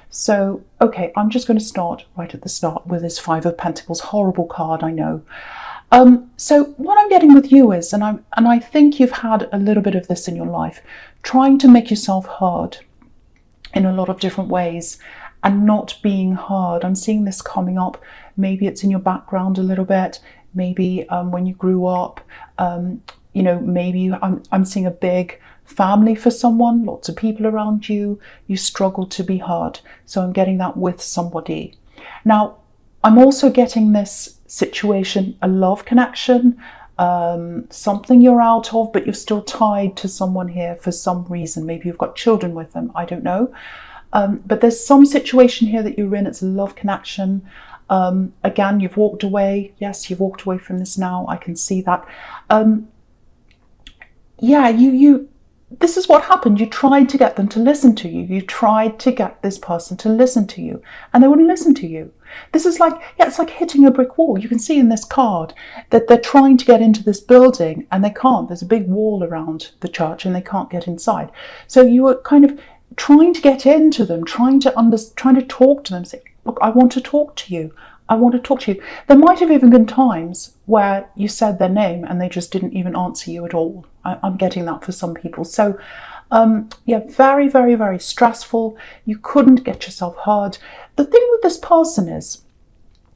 So, okay, I'm just going to start right at the start with this Five of Pentacles. Horrible card, I know. So what I'm getting with you is, and I think you've had a little bit of this in your life, trying to make yourself heard in a lot of different ways and not being heard. I'm seeing this coming up. Maybe it's in your background a little bit. Maybe when you grew up, maybe I'm seeing a big family for someone, lots of people around you. You struggle to be heard. So I'm getting that with somebody. Now, I'm also getting this situation, a love connection, something you're out of, but you're still tied to someone here for some reason. Maybe you've got children with them, I don't know. But there's some situation here that you're in, it's a love connection. Again, you've walked away. Yes, you've walked away from this now. I can see that. This is what happened. You tried to get them to listen to you. You tried to get this person to listen to you, and they wouldn't listen to you. This is like, it's like hitting a brick wall. You can see in this card that they're trying to get into this building and they can't. There's a big wall around the church and they can't get inside. So you were kind of trying to get into them, trying to talk to them, say, look, I want to talk to you. I want to talk to you. There might have even been times where you said their name and they just didn't even answer you at all. I'm getting that for some people. So, very, very, very stressful. You couldn't get yourself heard. The thing with this person is,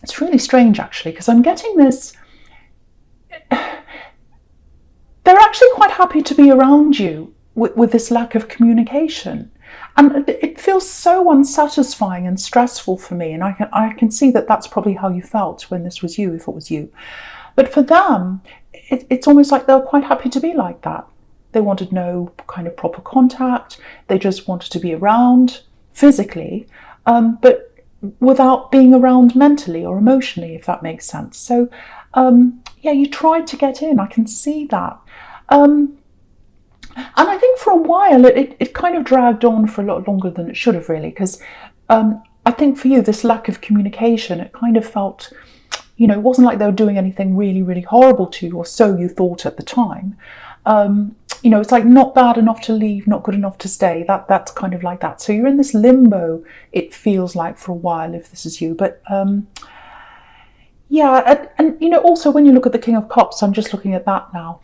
it's really strange actually, because I'm getting this, they're actually quite happy to be around you with this lack of communication. And it feels so unsatisfying and stressful for me. And I can see that that's probably how you felt when this was you, if it was you. But for them, it's almost like they're quite happy to be like that. They wanted no kind of proper contact. They just wanted to be around physically, but without being around mentally or emotionally, if that makes sense. So, you tried to get in. I can see that. And I think for a while it kind of dragged on for a lot longer than it should have really, because I think for you, this lack of communication, it kind of felt, it wasn't like they were doing anything really, really horrible to you, or so you thought at the time. It's like not bad enough to leave, not good enough to stay. That's kind of like that. So you're in this limbo, it feels like, for a while, if this is you. But also when you look at the King of Cups, I'm just looking at that now.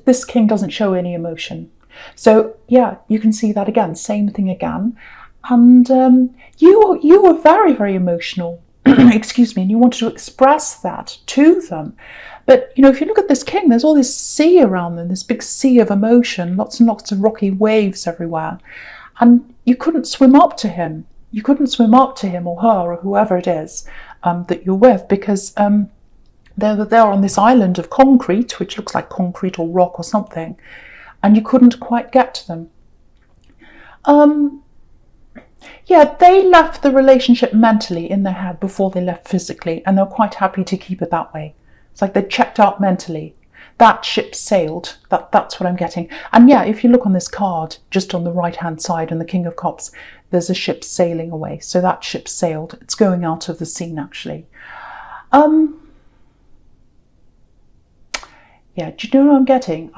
This king doesn't show any emotion. So you can see that again, same thing again. And you were very, very emotional, excuse me, and you wanted to express that to them. But, if you look at this king, there's all this sea around them, this big sea of emotion, lots and lots of rocky waves everywhere. And you couldn't swim up to him. You couldn't swim up to him or her or whoever it is that you're with, because they're on this island of concrete, which looks like concrete or rock or something, and you couldn't quite get to them. They left the relationship mentally in their head before they left physically, and they're quite happy to keep it that way. It's like they checked out mentally. That ship sailed. That's what I'm getting. And if you look on this card, just on the right-hand side, in the King of Cups, there's a ship sailing away. So that ship sailed. It's going out of the scene, actually. Do you know what I'm getting?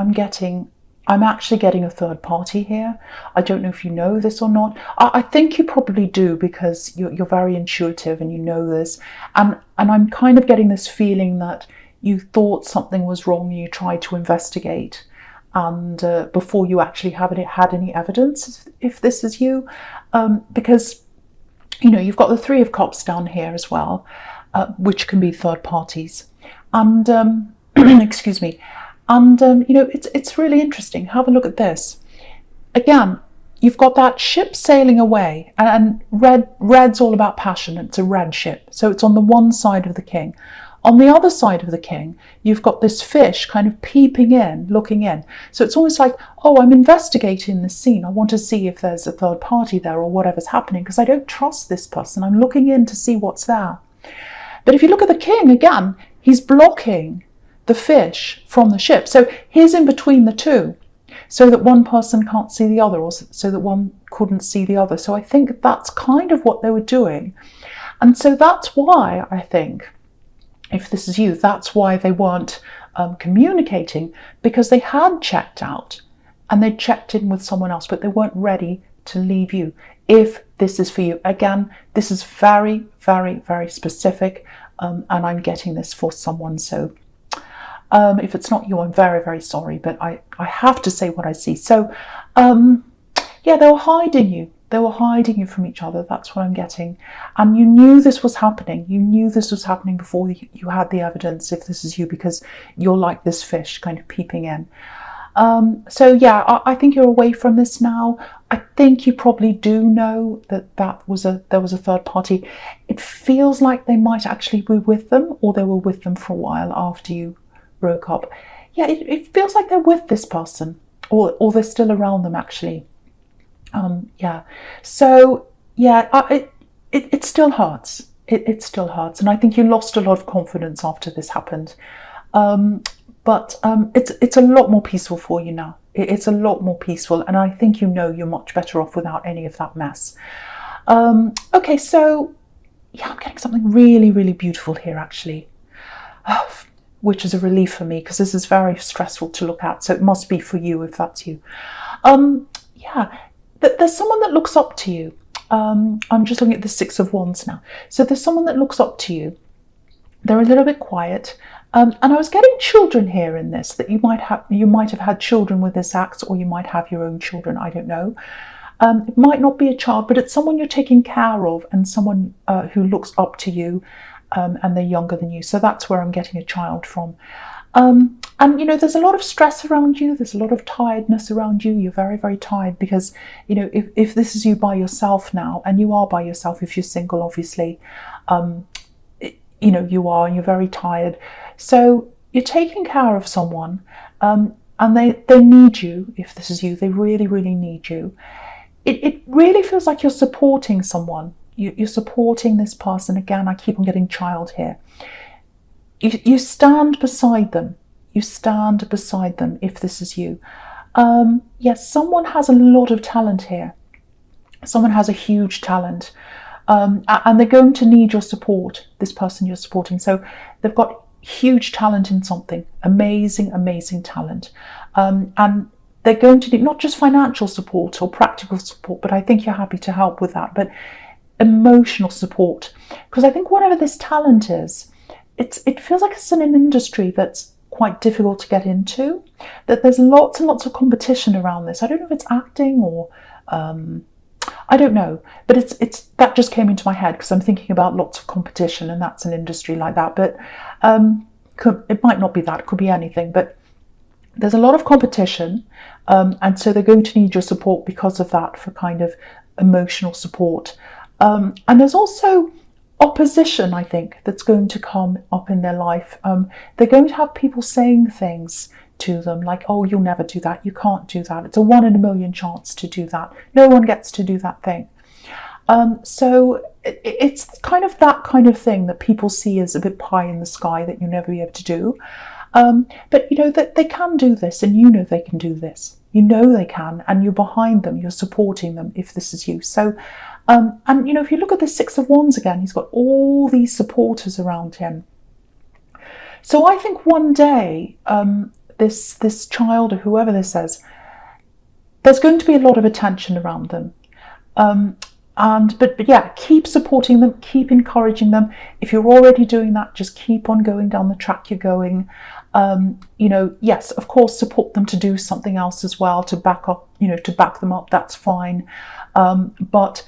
I'm actually getting a third party here. I don't know if you know this or not. I think you probably do, because you're very intuitive and you know this. And I'm kind of getting this feeling that you thought something was wrong, you tried to investigate, and before you actually had any evidence, if this is you, because you've got the Three of Cups down here as well, which can be third parties, and excuse me, and it's really interesting. Have a look at this again. You've got that ship sailing away, and red's all about passion. It's a red ship, so it's on the one side of the king. On the other side of the king, you've got this fish kind of peeping in, looking in. So it's almost like, oh, I'm investigating this scene. I want to see if there's a third party there or whatever's happening, because I don't trust this person. I'm looking in to see what's there. But if you look at the king again, he's blocking the fish from the ship. So he's in between the two, so that one person can't see the other, or so that one couldn't see the other. So I think that's kind of what they were doing. And so that's why I think, if this is you, that's why they weren't communicating, because they had checked out and they checked in with someone else, but they weren't ready to leave you. if this is for you. Again, this is very, very, very specific, and I'm getting this for someone. So if it's not you, I'm very, very sorry, but I have to say what I see. So yeah, they were hiding you. They were hiding you from each other. That's what I'm getting. And you knew this was happening. You knew this was happening before you had the evidence, if this is you, because you're like this fish kind of peeping in. So yeah, I think you're away from this now. I think you probably do know that there was a third party. It feels like they might actually be with them, or they were with them for a while after you broke up. Yeah, it feels like they're with this person, or they're still around them actually. Yeah, so yeah, it still hurts. It still hurts, and I think you lost a lot of confidence after this happened. But it's a lot more peaceful for you now. It's a lot more peaceful, and I think you know you're much better off without any of that mess. Okay, so yeah, I'm getting something really, really beautiful here actually, which is a relief for me, because this is very stressful to look at. So it must be for you if that's you. Yeah. There's someone that looks up to you. I'm just looking at the Six of Wands now. So there's someone that looks up to you. They're a little bit quiet. And I was getting children here in this, that you might have had children with this axe, or you might have your own children, I don't know. It might not be a child, but it's someone you're taking care of, and someone who looks up to you, and they're younger than you. So that's where I'm getting a child from. And you know, there's a lot of stress around you. There's a lot of tiredness around you. You're very, very tired because, you know, if this is you by yourself now, and you are by yourself if you're single, obviously, you know, you are, and you're very tired. So you're taking care of someone, and they need you. If this is you, they really, really need you. It really feels like you're supporting someone. You're supporting this person. Again, I keep on getting child here. You stand beside them. You stand beside them if this is you. Yes, someone has a lot of talent here. Someone has a huge talent. And they're going to need your support, this person you're supporting. So they've got huge talent in something. Amazing, amazing talent. And they're going to need not just financial support or practical support, but I think you're happy to help with that, but emotional support. Because I think whatever this talent is, it feels like it's in an industry that's quite difficult to get into, that there's lots and lots of competition around this. I don't know if it's acting or I don't know, but it's that just came into my head because I'm thinking about lots of competition, and that's an industry like that. But it might not be that, it could be anything, but there's a lot of competition, and so they're going to need your support because of that, for kind of emotional support. And there's also opposition, I think, that's going to come up in their life. They're going to have people saying things to them like, oh, you'll never do that, you can't do that, it's a 1 in a million chance to do that, no one gets to do that thing. So it's kind of that kind of thing that people see as a bit pie in the sky that you'll never be able to do. But you know that they can do this, and you know they can do this. You know they can, and you're behind them, you're supporting them if this is you. So and you know, if you look at the Six of Wands again, he's got all these supporters around him. So I think one day this child, or whoever this is, there's going to be a lot of attention around them. But yeah, keep supporting them, keep encouraging them. If you're already doing that, just keep on going down the track you're going. You know, yes, of course, support them to do something else as well, to back up, you know, to back them up, that's fine. But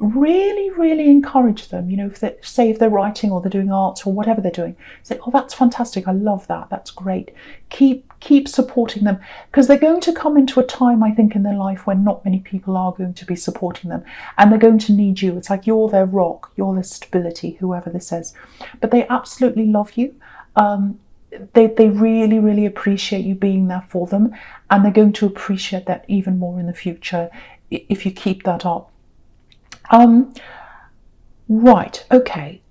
really, really encourage them. You know, if they're writing or they're doing art or whatever they're doing, say, oh, that's fantastic, I love that, that's great. Keep supporting them, because they're going to come into a time, I think, in their life when not many people are going to be supporting them, and they're going to need you. It's like you're their rock, you're their stability, whoever this is. But they absolutely love you. They really, really appreciate you being there for them, and they're going to appreciate that even more in the future if you keep that up. Right, okay,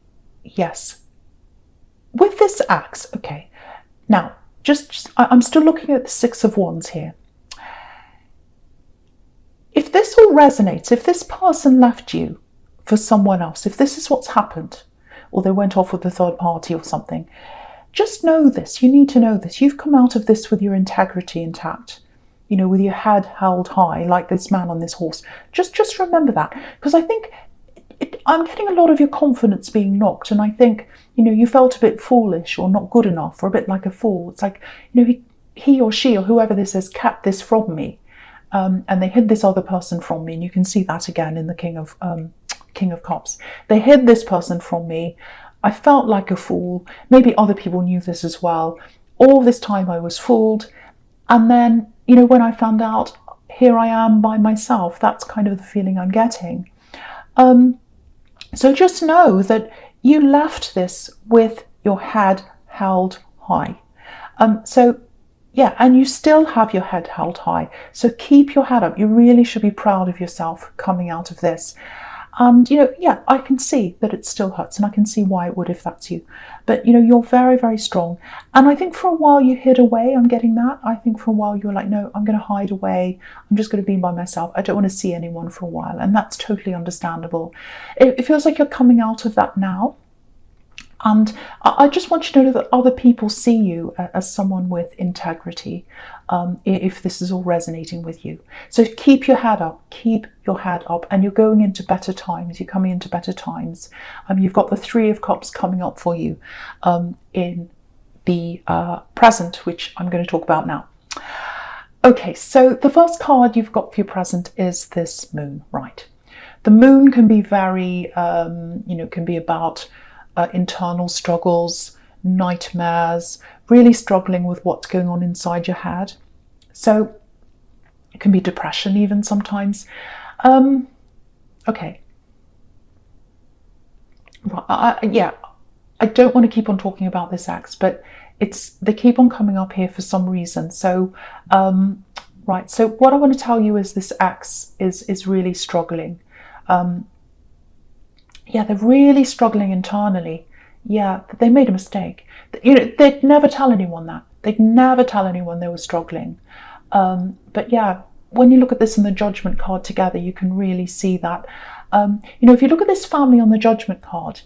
yes. With this axe, okay, now, I'm still looking at the Six of Wands here. If this all resonates, if this person left you for someone else, if this is what's happened, or they went off with a third party or something, just know this, you need to know this. You've come out of this with your integrity intact. with your head held high, like this man on this horse. Just remember that, because I think I'm getting a lot of your confidence being knocked, and I think, you felt a bit foolish or not good enough or a bit like a fool. It's like, he or she or whoever this is kept this from me, and they hid this other person from me, and you can see that again in the King of Cups. They hid this person from me. I felt like a fool. Maybe other people knew this as well. All this time I was fooled, and then, when I found out, here I am by myself. That's kind of the feeling I'm getting. So just know that you left this with your head held high. So yeah, and you still have your head held high. So keep your head up. You really should be proud of yourself coming out of this. And, yeah, I can see that it still hurts, and I can see why it would if that's you. But, you're very, very strong. And I think for a while you hid away. I'm getting that. I think for a while you were like, no, I'm going to hide away. I'm just going to be by myself. I don't want to see anyone for a while. And that's totally understandable. It feels like you're coming out of that now. And I just want you to know that other people see you as someone with integrity, if this is all resonating with you. So keep your head up, and you're going into better times. You're coming into better times. You've got the Three of Cups coming up for you in the present, which I'm going to talk about now. Okay, so the first card you've got for your present is this moon, right? The moon can be very, can be about internal struggles, nightmares, really struggling with what's going on inside your head. So it can be depression even sometimes. Okay. I don't want to keep on talking about this ex, but they keep on coming up here for some reason. So, right. So what I want to tell you is this ex is really struggling. Yeah, they're really struggling internally. Yeah, they made a mistake. They'd never tell anyone that. They'd never tell anyone they were struggling. But yeah, when you look at this in the Judgment card together, you can really see that. If you look at this family on the Judgment card,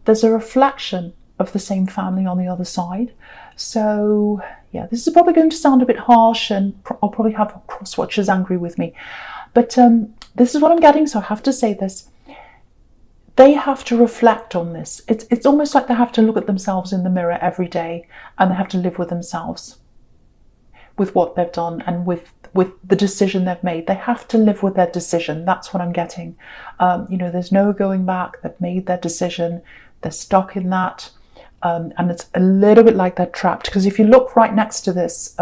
there's a reflection of the same family on the other side. So yeah, this is probably going to sound a bit harsh, and I'll probably have cross-watchers angry with me. But this is what I'm getting, so I have to say this. They have to reflect on this. It's almost like they have to look at themselves in the mirror every day, and they have to live with themselves, with what they've done and with the decision they've made. They have to live with their decision. That's what I'm getting. There's no going back. They've made their decision. They're stuck in that. And it's a little bit like they're trapped, because if you look right next to this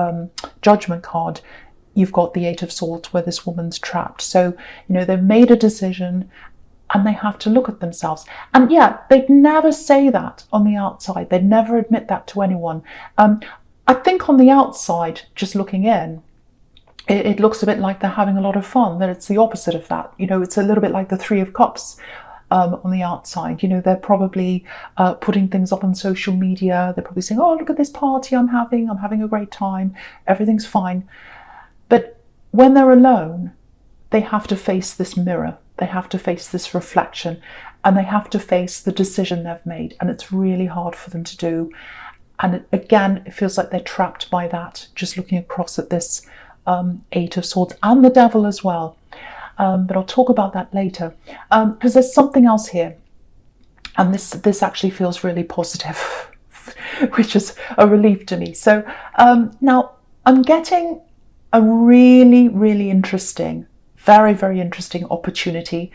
Judgment card, you've got the Eight of Swords where this woman's trapped. So, they've made a decision, and they have to look at themselves. And yeah, they'd never say that on the outside. They'd never admit that to anyone. I think on the outside, just looking in, it looks a bit like they're having a lot of fun, that it's the opposite of that. It's a little bit like the Three of Cups on the outside. They're probably putting things up on social media. They're probably saying, oh, look at this party I'm having a great time, everything's fine. But when they're alone, they have to face this mirror. They have to face this reflection, and they have to face the decision they've made. And it's really hard for them to do. And again, it feels like they're trapped by that, just looking across at this Eight of Swords and the Devil as well. But I'll talk about that later, because there's something else here. And this actually feels really positive, which is a relief to me. So now I'm getting a really, really interesting, very, very interesting opportunity.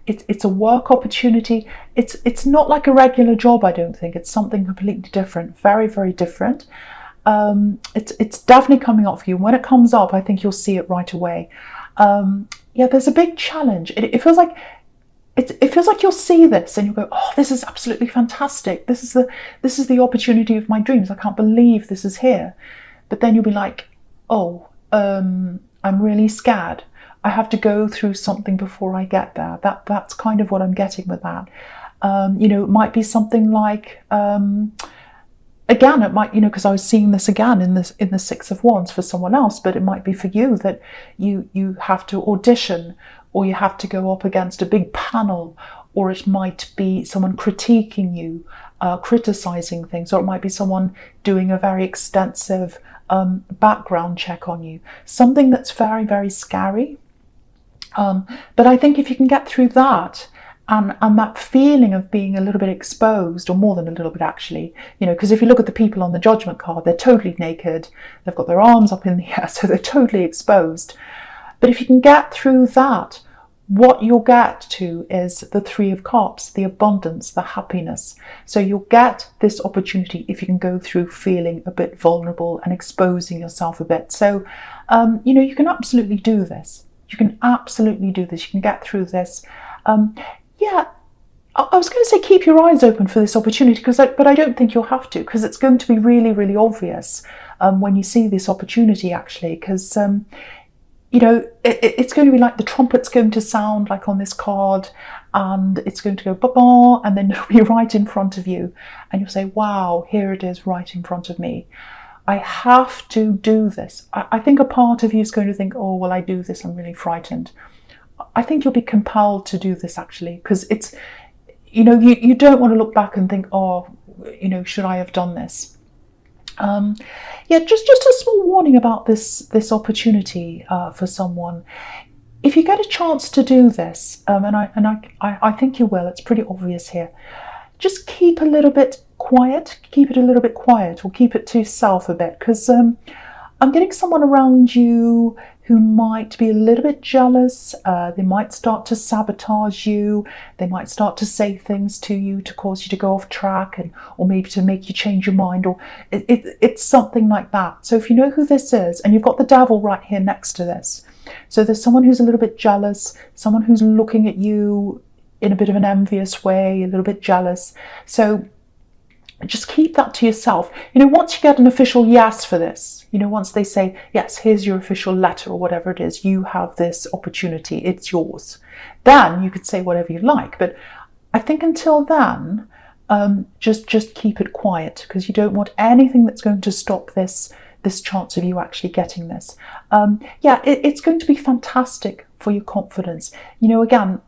It's a work opportunity. It's not like a regular job, I don't think. It's something completely different, very, very different. It's definitely coming up for you. When it comes up, I think you'll see it right away. Yeah, there's a big challenge. It feels like you'll see this and you'll go, oh, this is absolutely fantastic. This is the opportunity of my dreams. I can't believe this is here. But then you'll be like, oh, I'm really scared. I have to go through something before I get there. That's kind of what I'm getting with that. It might be something like, again, it might, because I was seeing this again in the Six of Wands for someone else, but it might be for you that you have to audition, or you have to go up against a big panel, or it might be someone critiquing you, criticizing things, or it might be someone doing a very extensive background check on you, something that's very, very scary. But I think if you can get through that, and that feeling of being a little bit exposed, or more than a little bit actually, because if you look at the people on the judgment card, they're totally naked, they've got their arms up in the air, so they're totally exposed. But if you can get through that, what you'll get to is the Three of Cups, the abundance, the happiness. So you'll get this opportunity if you can go through feeling a bit vulnerable and exposing yourself a bit. So, you can absolutely do this. You can absolutely do this. You can get through this. I was going to say keep your eyes open for this opportunity, but I don't think you'll have to, because it's going to be really, really obvious when you see this opportunity, actually, because it's going to be like the trumpet's going to sound like on this card, and it's going to go ba-ba, and then it'll be right in front of you, and you'll say, wow, here it is right in front of me. I have to do this. I think a part of you is going to think, oh, well, I do this, I'm really frightened. I think you'll be compelled to do this, actually, because it's, you don't want to look back and think, oh, should I have done this? Just a small warning about this opportunity for someone. If you get a chance to do this, and I think you will, it's pretty obvious here, just keep a little bit quiet, or keep it to yourself a bit, because I'm getting someone around you who might be a little bit jealous. They might start to sabotage you. They might start to say things to you to cause you to go off track, or maybe to make you change your mind, or it's something like that. So if you know who this is, and you've got the devil right here next to this, so there's someone who's a little bit jealous, someone who's looking at you in a bit of an envious way, a little bit jealous. So just keep that to yourself. Once you get an official yes for this, once they say, yes, here's your official letter or whatever it is, you have this opportunity, it's yours, then you could say whatever you like. But I think until then, just keep it quiet, because you don't want anything that's going to stop this chance of you actually getting this. It's going to be fantastic for your confidence. Again,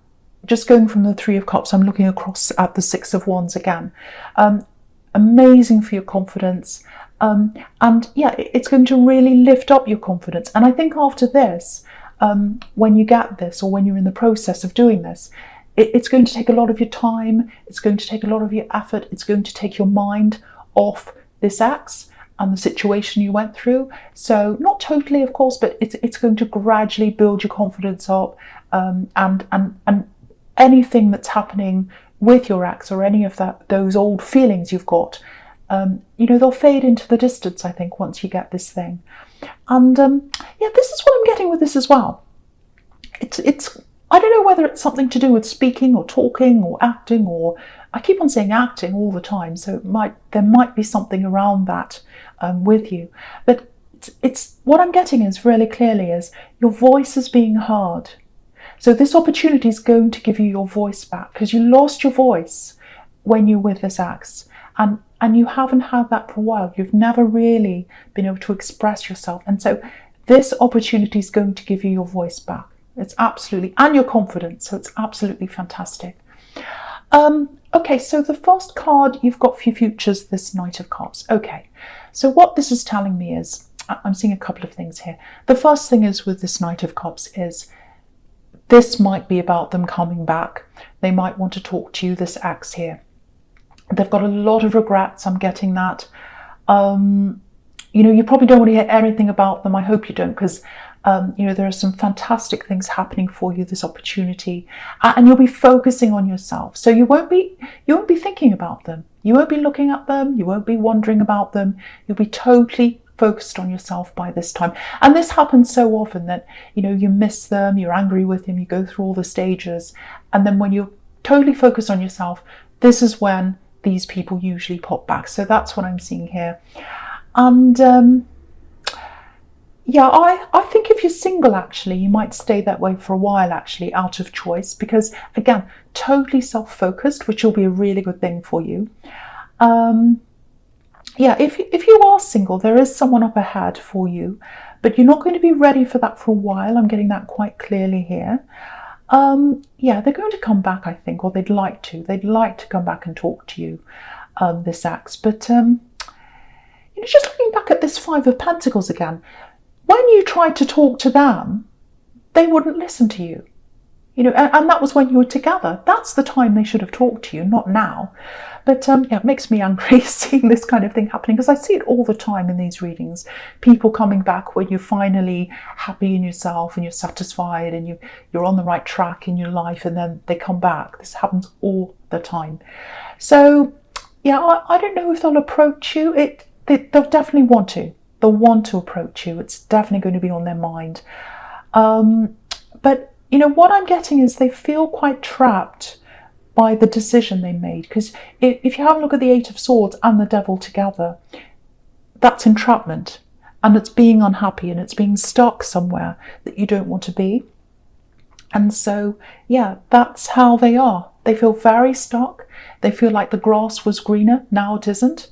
just going from the Three of Cups, I'm looking across at the Six of Wands again. Amazing for your confidence, it's going to really lift up your confidence. And I think after this, when you get this, or when you're in the process of doing this, it's going to take a lot of your time, it's going to take a lot of your effort, it's going to take your mind off this ex and the situation you went through. So not totally, of course, but it's going to gradually build your confidence up, and anything that's happening with your ex, or any of those old feelings you've got, they'll fade into the distance, I think, once you get this thing. And this is what I'm getting with this as well. It's I don't know whether it's something to do with speaking or talking or acting, or I keep on saying acting all the time, so there might be something around that with you. But it's what I'm getting is really clearly is your voice is being heard. So this opportunity is going to give you your voice back, because you lost your voice when you're with this ex, and you haven't had that for a while. You've never really been able to express yourself. And so this opportunity is going to give you your voice back. It's absolutely, and your confidence. So it's absolutely fantastic. Okay, so the first card you've got for your futures, this Knight of Cups. Okay, so what this is telling me is, I'm seeing a couple of things here. The first thing is with this Knight of Cups is, this might be about them coming back. They might want to talk to you, this ex here. They've got a lot of regrets, I'm getting that. You probably don't want to hear anything about them. I hope you don't, because there are some fantastic things happening for you, this opportunity, and you'll be focusing on yourself. So you won't be thinking about them. You won't be looking at them. You won't be wondering about them. You'll be totally focused on yourself by this time. And this happens so often that, you miss them, you're angry with them, you go through all the stages. And then when you're totally focused on yourself, this is when these people usually pop back. So that's what I'm seeing here. And I think if you're single, actually, you might stay that way for a while, actually, out of choice, because again, totally self-focused, which will be a really good thing for you. If you are single, there is someone up ahead for you, but you're not going to be ready for that for a while. I'm getting that quite clearly here. They're going to come back, I think, or they'd like to. They'd like to come back and talk to you, this ex. But, just looking back at this Five of Pentacles again, when you tried to talk to them, they wouldn't listen to you. And that was when you were together. That's the time they should have talked to you, not now. But yeah, it makes me angry seeing this kind of thing happening, because I see it all the time in these readings. People coming back when you're finally happy in yourself and you're satisfied and you're on the right track in your life, and then they come back. This happens all the time. So yeah, I don't know if they'll approach you. They'll definitely want to. They'll want to approach you. It's definitely going to be on their mind. But what I'm getting is they feel quite trapped by the decision they made. Because if you have a look at the Eight of Swords and the Devil together, that's entrapment. And it's being unhappy, and it's being stuck somewhere that you don't want to be. And so, yeah, that's how they are. They feel very stuck. They feel like the grass was greener, now it isn't.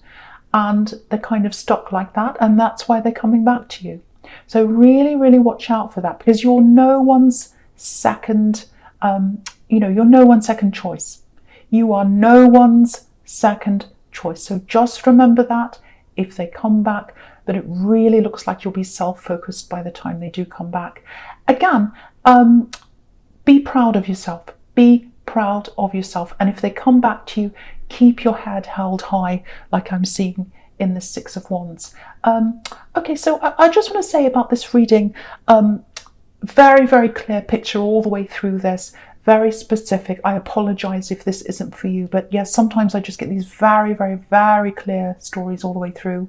And they're kind of stuck like that. And that's why they're coming back to you. So really, really watch out for that, because you're no one's second, you're no one's second choice. You are no one's second choice. So just remember that if they come back, but it really looks like you'll be self-focused by the time they do come back. Again, be proud of yourself. Be proud of yourself. And if they come back to you, keep your head held high, like I'm seeing in the Six of Wands. Okay, so I just want to say about this reading, very, very clear picture all the way through this, very specific. I apologize if this isn't for you, but yes, sometimes I just get these very, very, very clear stories all the way through.